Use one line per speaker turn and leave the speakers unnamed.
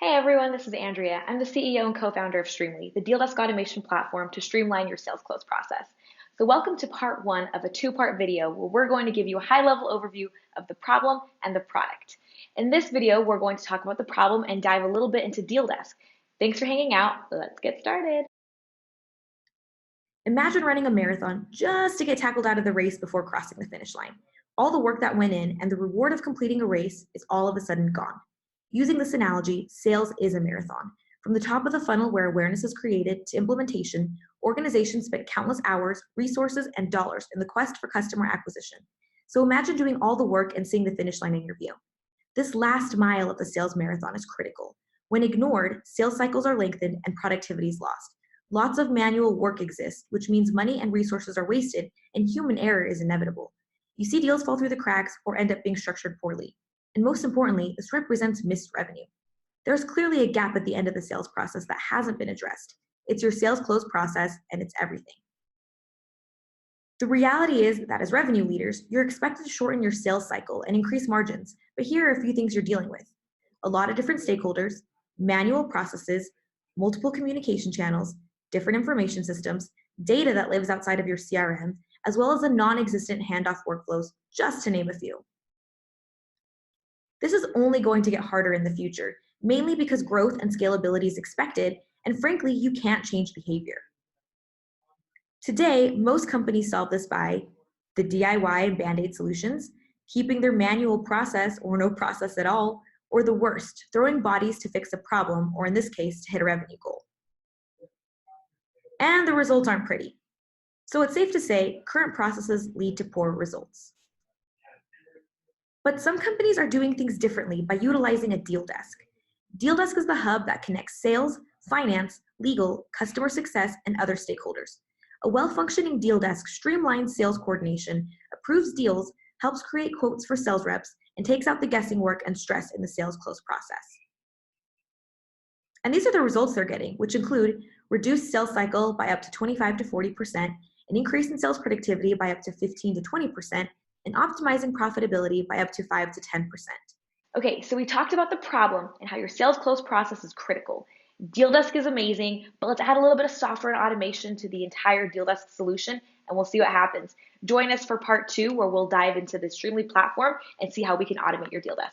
Hey everyone, this is Andrea. I'm the CEO and co-founder of Streemly, the deal desk automation platform to streamline your sales close process. So welcome to part one of a two-part video where we're going to give you a high-level overview of the problem and the product. In this video, we're going to talk about the problem and dive a little bit into deal desk. Thanks for hanging out. Let's get started.
Imagine running a marathon just to get tackled out of the race before crossing the finish line. All the work that went in and the reward of completing a race is all of a sudden gone. Using this analogy, sales is a marathon. From the top of the funnel where awareness is created to implementation, organizations spend countless hours, resources, and dollars in the quest for customer acquisition. So imagine doing all the work and seeing the finish line in your view. This last mile of the sales marathon is critical. When ignored, sales cycles are lengthened and productivity is lost. Lots of manual work exists, which means money and resources are wasted and human error is inevitable. You see deals fall through the cracks or end up being structured poorly. And most importantly, this represents missed revenue. There's clearly a gap at the end of the sales process that hasn't been addressed. It's your sales close process and it's everything. The reality is that as revenue leaders, you're expected to shorten your sales cycle and increase margins, but here are a few things you're dealing with. A lot of different stakeholders, manual processes, multiple communication channels, different information systems, data that lives outside of your CRM, as well as the non-existent handoff workflows, just to name a few. This is only going to get harder in the future, mainly because growth and scalability is expected, and frankly, you can't change behavior. Today, most companies solve this by the DIY and Band-Aid solutions, keeping their manual process or no process at all, or the worst, throwing bodies to fix a problem, or in this case, to hit a revenue goal. And the results aren't pretty. So it's safe to say current processes lead to poor results. But some companies are doing things differently by utilizing a deal desk. Deal desk is the hub that connects sales, finance, legal, customer success, and other stakeholders. A well-functioning deal desk streamlines sales coordination, approves deals, helps create quotes for sales reps, and takes out the guessing work and stress in the sales close process. And these are the results they're getting, which include reduced sales cycle by up to 25 to 40%, an increase in sales productivity by up to 15 to 20%, and optimizing profitability by up to 5 to 10%.
Okay, so we talked about the problem and how your sales close process is critical. Deal Desk is amazing, but let's add a little bit of software and automation to the entire Deal Desk solution, and we'll see what happens. Join us for part two, where we'll dive into the Streemly platform and see how we can automate your Deal Desk.